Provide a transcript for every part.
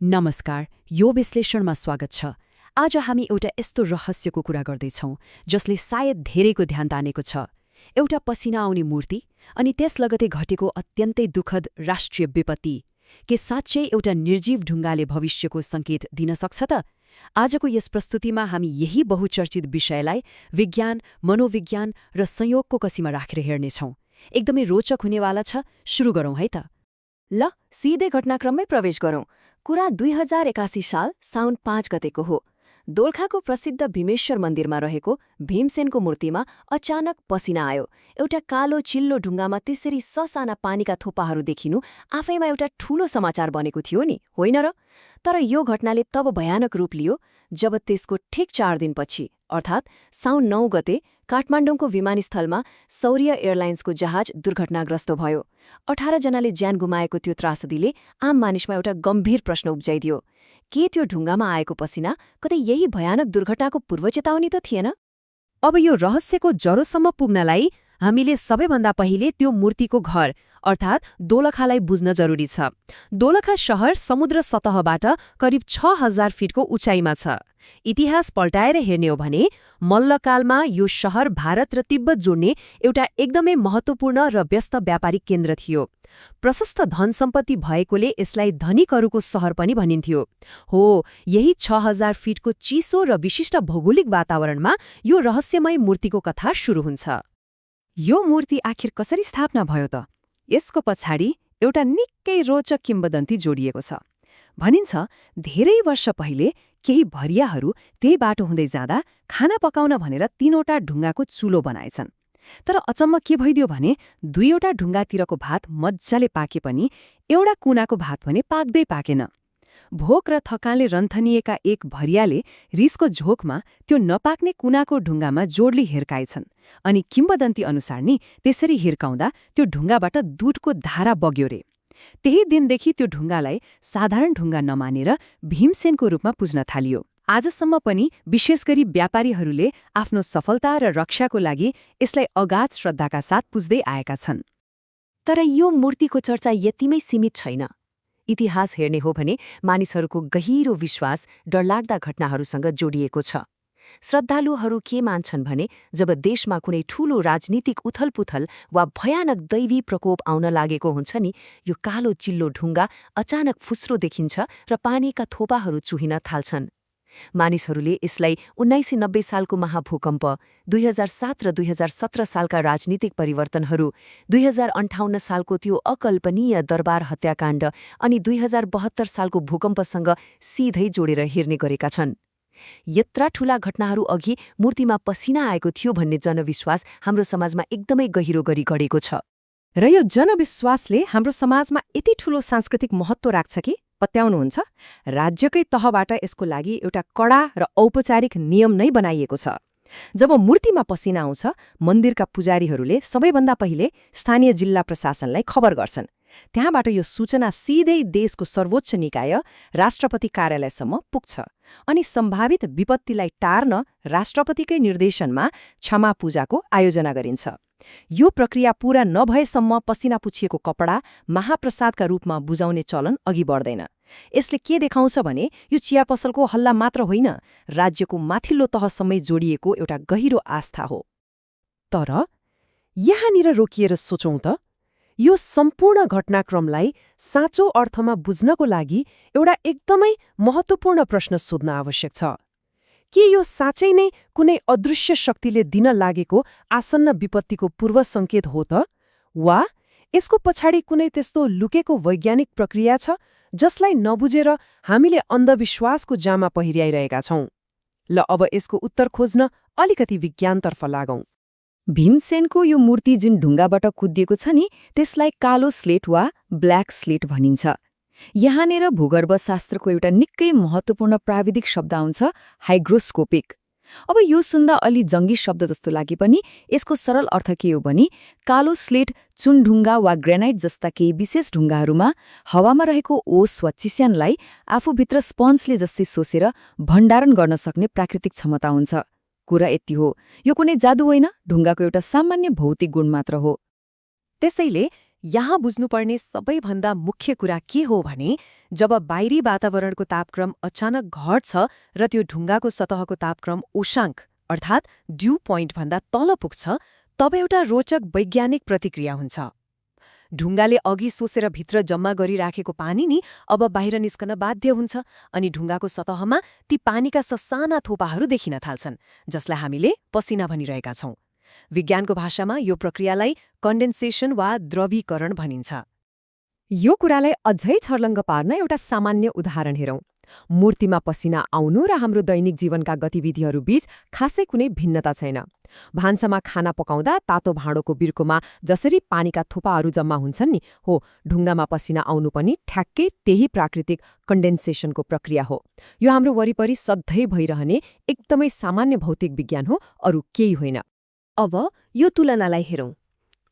नमस्कार, यो विश्लेषणमा स्वागत छ। आज हामी एउटा यस्तो रहस्यको कुरा गर्दैछौँ जसले सायद धेरैको ध्यान तानेको छ। एउटा पसिना आउने मूर्ति अनि त्यस लगतै घटेको अत्यन्तै दुःखद राष्ट्रिय विपत्ति। के साँच्चै एउटा निर्जीव ढुङ्गाले भविष्यको सङ्केत दिन सक्छ त? आजको यस प्रस्तुतिमा हामी यही बहुचर्चित विषयलाई विज्ञान, मनोविज्ञान र संयोगको कसीमा राखेर हेर्नेछौँ। एकदमै रोचक हुनेवाला छ, सुरु गरौँ है त। ल सिधै घटनाक्रममै प्रवेश गरौँ। कुरा 2081 साल साउन 5 गतेको हो। दोलखाको प्रसिद्ध भीमेश्वर मन्दिरमा रहेको भीमसेनको मूर्तिमा अचानक पसिना आयो। एउटा कालो चिल्लो ढुङ्गामा त्यसरी ससाना पानीका थोपाहरू देखिनु आफैमा एउटा ठूलो समाचार बनेको थियो नि, होइन र? तर यो घटनाले तब भयानक रूप लियो जब त्यसको ठिक 4 दिनपछि अर्थात् साउन 9 गते काठमाडौँको विमानस्थलमा सौर्य एयरलाइन्सको जहाज दुर्घटनाग्रस्त भयो। 18 जनाले ज्यान गुमाएको त्यो त्रासदीले आम मानिसमा एउटा गम्भीर प्रश्न उब्जाइदियो। के त्यो ढुङ्गामा आएको पसिना कतै यही भयानक दुर्घटनाको पूर्वचेतावनी त थिएन? अब यो रहस्यको जरोसम्म पुग्नलाई हामीले सबैभन्दा पहिले त्यो मूर्तिको घर अर्थात् दोलखालाई बुझ्न जरुरी छ। दोलखा शहर समुद्र सतहबाट करिब 6000 फिटको उचाइमा छ। इतिहास पल्टाएर हेर्ने हो भने मल्लकालमा यो शहर भारत र तिब्बत जोड्ने एउटा एकदमै महत्त्वपूर्ण र व्यस्त व्यापारिक केन्द्र थियो। प्रशस्त धन सम्पत्ति भएकोले यसलाई धनिकहरूको सहर पनि भनिन्थ्यो। हो, यही 6000 फिटको चिसो र विशिष्ट भौगोलिक वातावरणमा यो रहस्यमय मूर्तिको कथा सुरु हुन्छ। यो मूर्ति आखिर कसरी स्थापना भयो त? यसको पछाडि एउटा निकै रोचक किम्वदन्ती जोडिएको छ। भनिन्छ धेरै वर्ष पहिले केही भरियाहरू त्यही बाटो हुँदै जाँदा खाना पकाउन भनेर 3वटा ढुङ्गाको चुलो बनाएछन्। तर अचम्म के भइदियो भने 2वटा ढुङ्गातिरको भात मज्जाले पाके पनि एउटा कुनाको भात भने पाक्दै पाकेन। भोक र थकानले रन्थनिएका एक भरियाले रिसको झोकमा त्यो नपाक्ने कुनाको ढुङ्गामा जोडली हिर्काएछन् अनि किम्वदन्ती अनुसार नि त्यसरी हिर्काउँदा त्यो ढुङ्गाबाट दुधको धारा बग्यो रे। त्यही दिनदेखि त्यो ढुङ्गालाई साधारण ढुङ्गा नमानेर भीमसेनको रूपमा पुज्न थालियो। आजसम्म पनि विशेष गरी व्यापारीहरूले आफ्नो सफलता र रक्षाको लागि यसलाई अगाध श्रद्धाका साथ पुज्दै आएका छन्। तर यो मूर्तिको चर्चा यतिमै सीमित छैन। इतिहास हेर्ने हो भने मानिसहरूको गहिरो विश्वास डरलाग्दा घटनाहरूसँग जोडिएको छ। श्रद्धालुहरू के मान्छन् भने जब देशमा कुनै ठूलो राजनीतिक उथलपुथल वा भयानक दैवी प्रकोप आउन लागेको हुन्छ नि, यो कालो चिल्लो ढुङ्गा अचानक फुस्रो देखिन्छ र पानीका थोपाहरू चुहिन थाल्छन्। मानिसहरूले यसलाई 1990 सालको महाभूकम्प, 2007 र 2017 सालका राजनीतिक परिवर्तनहरू, 2058 सालको त्यो अकल्पनीय दरबार हत्याकाण्ड अनि 2072 सालको भूकम्पसँग सिधै जोडेर हेर्ने गरेका छन्। यत्रा ठूला घटनाहरू अघि मूर्तिमा पसिना आएको थियो भन्ने जनविश्वास हाम्रो समाजमा एकदमै गहिरो गरी गढेको छ। र यो जनविश्वासले हाम्रो समाजमा यति ठूलो सांस्कृतिक महत्त्व राख्छ कि पत्याउनुहुन्छ? राज्यकै तहबाट यसको लागि एउटा कडा र औपचारिक नियम नै बनाइएको छ। जब मूर्तिमा पसिना आउँछ, मन्दिरका पुजारीहरूले सबैभन्दा पहिले स्थानीय जिल्ला प्रशासनलाई खबर गर्छन्। त्यहाँबाट यो सूचना सिधै देशको सर्वोच्च निकाय राष्ट्रपति कार्यालयसम्म पुग्छ अनि सम्भावित विपत्तिलाई टार्न राष्ट्रपतिकै निर्देशनमा क्षमा पूजाको आयोजना गरिन्छ। यो प्रक्रिया पूरा नभएसम्म पसिना पुछिएको कपडा महाप्रसादका रूपमा बुझाउने चलन अघि बढ्दैन। यसले के देखाउँछ भने यो चिया पसलको हल्ला मात्र होइन, राज्यको माथिल्लो तहसम्मै जोडिएको एउटा गहिरो आस्था हो। तर यहाँनिर रोकिएर सोचौँ त, यो सम्पूर्ण घटनाक्रमलाई साँचो अर्थमा बुझ्नको लागि एउटा एकदमै महत्त्वपूर्ण प्रश्न सोध्न आवश्यक छ। के यो साँच्चै नै कुनै अदृश्य शक्तिले दिन लागेको आसन्न विपत्तिको पूर्व सङ्केत हो त? वा यसको पछाडि कुनै त्यस्तो लुकेको वैज्ञानिक प्रक्रिया छ जसलाई नबुझेर हामीले अन्धविश्वासको जामा पहिर्याइरहेका छौँ? ल अब यसको उत्तर खोज्न अलिकति विज्ञानतर्फ लागौँ। भीमसेनको यो मूर्ति जुन ढुङ्गाबाट कुदिएको छ नि, त्यसलाई कालो स्लेट वा ब्ल्याक स्लेट भनिन्छ। यहाँनिर भूगर्भशास्त्रको एउटा निकै महत्त्वपूर्ण प्राविधिक शब्द आउँछ, हाइग्रोस्कोपिक। अब यो सुन्दा अलि जङ्गी शब्द जस्तो लागे पनि यसको सरल अर्थ के हो भने कालो स्लेट चुनढुङ्गा वा ग्रेनाइट जस्ता केही विशेष ढुङ्गाहरूमा हावामा रहेको ओस वा चिस्यानलाई आफूभित्र स्पन्जले जस्तै सोसेर भण्डारण गर्न सक्ने प्राकृतिक क्षमता हुन्छ। कुरा यति हो, यो कुनै जादु होइन, ढुङ्गाको एउटा सामान्य भौतिक गुण मात्र हो। त्यसैले यहाँ बुझ्नुपर्ने सबैभन्दा मुख्य कुरा के हो भने जब बाहिरी वातावरणको तापक्रम अचानक घट्छ र त्यो ढुङ्गाको सतहको तापक्रम उषाङ्क अर्थात् ड्यू पोइन्टभन्दा तल पुग्छ तब एउटा रोचक वैज्ञानिक प्रतिक्रिया हुन्छ। ढुङ्गाले अघि सोसेर भित्र जम्मा गरिराखेको पानी नि अब बाहिर निस्कन बाध्य हुन्छ अनि ढुङ्गाको सतहमा ती पानीका ससाना थोपाहरू देखिन थाल्छन् जसलाई हामीले पसिना भनिरहेका छौं। विज्ञानको भाषामा यो प्रक्रियालाई कन्डेन्सेसन वा द्रवीकरण भनिन्छ। यो कुरालाई अझै छर्लङ्ग पार्न एउटा सामान्य उदाहरण हेरौं। मूर्तिमा पसिना आउनु र हाम्रो दैनिक जीवनका गतिविधिहरू बीच खासै कुनै भिन्नता छैन। भान्सामा खाना पकाउँदा तातो भाँडोको बिर्कोमा जसरी पानीका थोपाहरू जम्मा हुन्छन् नि हो, ढुङ्गामा पसिना आउनु पनि ठ्याक्कै त्यही प्राकृतिक कन्डेन्सेसनको प्रक्रिया हो। यो हाम्रो वरिपरि सधैँ भइरहने एकदमै सामान्य भौतिक विज्ञान हो, अरू केही होइन। अब यो तुलनालाई हेरौं।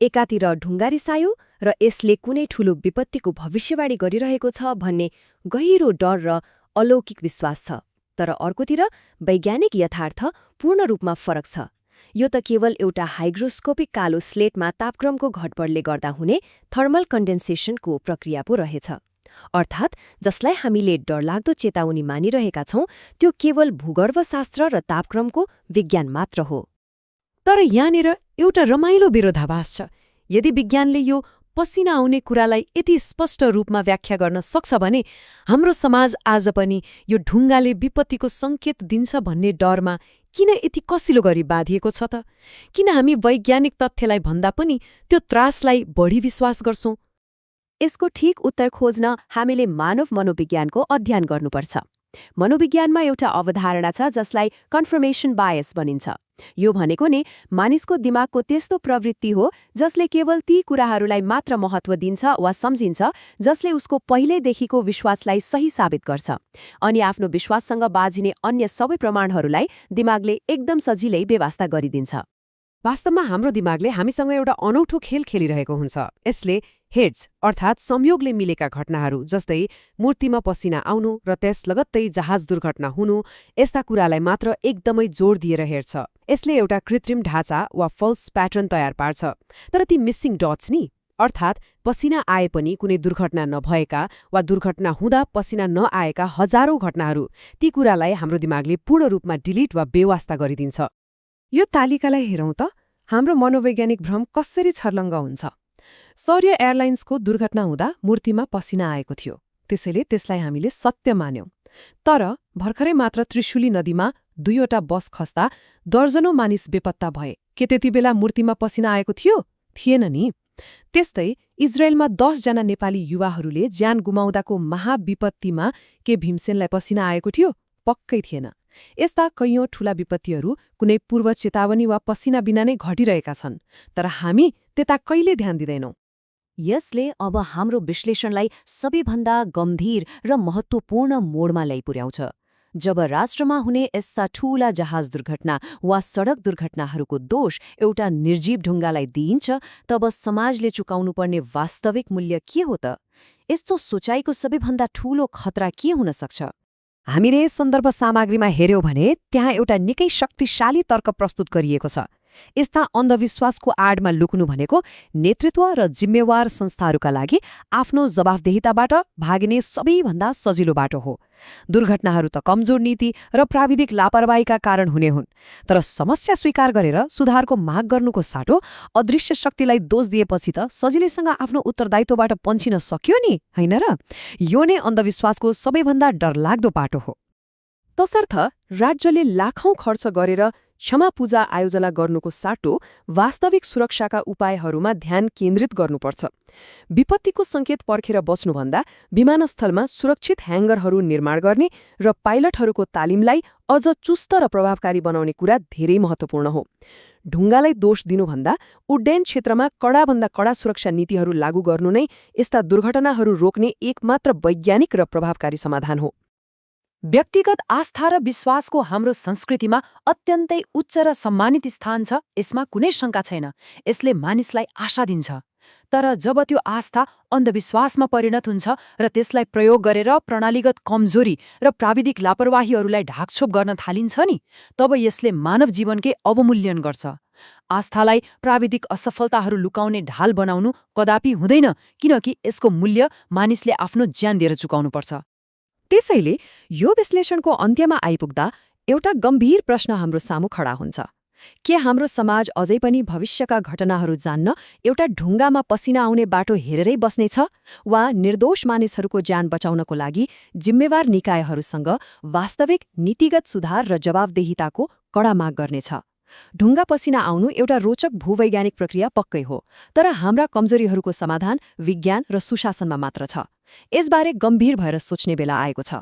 एकातिर ढुङ्गा रिसायो र यसले कुनै ठूलो विपत्तिको भविष्यवाणी गरिरहेको छ भन्ने गहिरो डर र अलौकिक विश्वास छ, तर अर्कोतिर वैज्ञानिक यथार्थ पूर्ण रूपमा फरक छ। यो त केवल एउटा हाइग्रोस्कोपिक कालो स्लेटमा तापक्रमको घटबढले गर्दा हुने थर्मल कन्डेन्सेसनको प्रक्रिया पो रहेछ। अर्थात् जसलाई हामीले डरलाग्दो चेतावनी मानिरहेका छौं त्यो केवल भूगर्भशास्त्र र तापक्रमको विज्ञान मात्र हो। तर यहाँनिर एउटा रमाइलो विरोधाभास छ। यदि विज्ञानले यो पसिना आउने कुरालाई यति स्पष्ट रूपमा व्याख्या गर्न सक्छ भने हाम्रो समाज आज पनि यो ढुङ्गाले विपत्तिको सङ्केत दिन्छ भन्ने डरमा किन यति कसिलो गरी बाँधिएको छ त? किन हामी वैज्ञानिक तथ्यलाई भन्दा पनि त्यो त्रासलाई बढी विश्वास गर्छौं? यसको ठिक उत्तर खोज्न हामीले मानव मनोविज्ञानको अध्ययन गर्नुपर्छ। मनोविज्ञानमा एउटा अवधारणा छ जसलाई कन्फर्मेसन बायस भनिन्छ। यो भनेको नै मानिसको दिमागको त्यस्तो प्रवृत्ति हो जसले केवल ती कुराहरूलाई मात्र महत्त्व दिन्छ वा सम्झिन्छ जसले उसको पहिल्यैदेखिको विश्वासलाई सही साबित गर्छ, अनि आफ्नो विश्वाससँग बाजिने अन्य सबै प्रमाणहरूलाई दिमागले एकदम सजिलै बेवास्ता गरिदिन्छ। वास्तवमा हाम्रो दिमागले हामीसँग एउटा अनौठो खेल खेलिरहेको हुन्छ। यसले हेड्स अर्थात् संयोगले मिलेका घटनाहरू जस्तै मूर्तिमा पसिना आउनु र त्यस लगत्तै जहाज दुर्घटना हुनु यस्ता कुरालाई मात्र एकदमै जोड दिएर हेर्छ। यसले एउटा कृत्रिम ढाँचा वा फल्स प्याटर्न तयार पार्छ। तर ती मिसिङ डट्स नि, अर्थात् पसिना आए पनि कुनै दुर्घटना नभएका वा दुर्घटना हुँदा पसिना नआएका हजारौं घटनाहरू, ती कुरालाई हाम्रो दिमागले पूर्ण रूपमा डिलिट वा बेवास्ता गरिदिन्छ। यो तालिकालाई हेरौं त हाम्रो मनोवैज्ञानिक भ्रम कसरी छर्लङ्ग हुन्छ। सौर्य एयरलाइन्सको दुर्घटना हुँदा मूर्तिमा पसिना आएको थियो, त्यसैले त्यसलाई हामीले सत्य मान्यौं। तर भर्खरै मात्र त्रिशुली नदीमा 2वटा बस खस्दा दर्जनौं मानिस बेपत्ता भए। के त्यति बेला मूर्तिमा पसिना आएको थियो? थिएन नि। त्यस्तै इजरायलमा 10 जना नेपाली युवाहरूले ज्यान गुमाउँदाको महाविपत्तिमा के भीमसेनलाई पसिना आएको थियो? पक्कै थिएन। यस्ता कैयौं ठूला विपत्तिहरू कुनै पूर्व चेतावनी वा पसिना बिना नै घटिरहेका छन्, तर हामी त्यता कहिले ध्यान दिँदैनौं। यसले अब हाम्रो विश्लेषणलाई सबैभन्दा गम्भीर र महत्त्वपूर्ण मोडमा ल्याइपुर्याउँछ। जब राष्ट्रमा हुने यस्ता ठूला जहाज दुर्घटना वा सडक दुर्घटनाहरूको दोष एउटा निर्जीव ढुङ्गालाई दिइन्छ, तब समाजले चुकाउनुपर्ने वास्तविक मूल्य के हो त? यस्तो सोचाइको सबैभन्दा ठूलो खतरा के हुन सक्छ? हामीले सन्दर्भ सामग्रीमा हेर्यौं भने त्यहाँ एउटा निकै शक्तिशाली तर्क प्रस्तुत गरिएको छ। यस्ता अन्धविश्वासको आडमा लुक्नु भनेको नेतृत्व र जिम्मेवार संस्थाहरूका लागि आफ्नो जवाफदेहिताबाट भाग्ने सबैभन्दा सजिलो बाटो हो। दुर्घटनाहरू त कमजोर नीति र प्राविधिक लापरवाहीका कारण हुने हुन्, तर समस्या स्वीकार गरेर सुधारको माग गर्नुको साटो अदृश्य शक्तिलाई दोष दिएपछि त सजिलैसँग आफ्नो उत्तरदायित्वबाट पन्छिन सक्यो नि, होइन र? यो नै अन्धविश्वासको सबैभन्दा डरलाग्दो बाटो हो। तसर्थ राज्यले लाखौं खर्च गरेर क्षमा पूजा आयोजना गर्नुको साटो वास्तविक सुरक्षाका उपायहरूमा ध्यान केन्द्रित गर्नुपर्छ। विपत्तिको संकेत पर्खेर बस्नुभन्दा विमानस्थलमा सुरक्षित ह्याङ्गरहरू निर्माण गर्ने र पाइलटहरूको तालिमलाई अझ चुस्त र प्रभावकारी बनाउने कुरा धेरै महत्त्वपूर्ण हो। ढुङ्गालाई दोष दिनुभन्दा उड्डयन क्षेत्रमा कडाभन्दा कडा सुरक्षा नीतिहरू लागू गर्नु नै यस्ता दुर्घटनाहरू रोक्ने एकमात्र वैज्ञानिक र प्रभावकारी समाधान हो। व्यक्तिगत आस्था र विश्वासको हाम्रो संस्कृतिमा अत्यन्तै उच्च र सम्मानित स्थान छ, यसमा कुनै शङ्का छैन। यसले मानिसलाई आशा दिन्छ। तर जब त्यो आस्था अन्धविश्वासमा परिणत हुन्छ र त्यसलाई प्रयोग गरेर प्रणालीगत कमजोरी र प्राविधिक लापरवाहीहरूलाई ढाकछोप गर्न थालिन्छ नि, तब यसले मानव जीवनकै अवमूल्यन गर्छ। आस्थालाई प्राविधिक असफलताहरू लुकाउने ढाल बनाउनु कदापि हुँदैन, किनकि यसको मूल्य मानिसले आफ्नो ज्यान दिएर चुकाउनुपर्छ। त्यसैले यो विश्लेषणको अन्त्यमा आइपुग्दा एउटा गम्भीर प्रश्न हाम्रो सामु खडा हुन्छ। के हाम्रो समाज अझै पनि भविष्यका घटनाहरू जान्न एउटा ढुङ्गामा पसिना आउने बाटो हेरेरै बस्नेछ, वा निर्दोष मानिसहरूको ज्यान बचाउनको लागि जिम्मेवार निकायहरूसँग वास्तविक नीतिगत सुधार र जवाबदेहिताको कडा माग गर्नेछ? ढुङ्गा पसिना आउनु एउटा रोचक भूवैज्ञानिक प्रक्रिया पक्कै हो, तर हाम्रा कमजोरीहरूको समाधान विज्ञान र सुशासनमा मात्र छ। यसबारे गम्भीर भएर सोच्ने बेला आएको छ।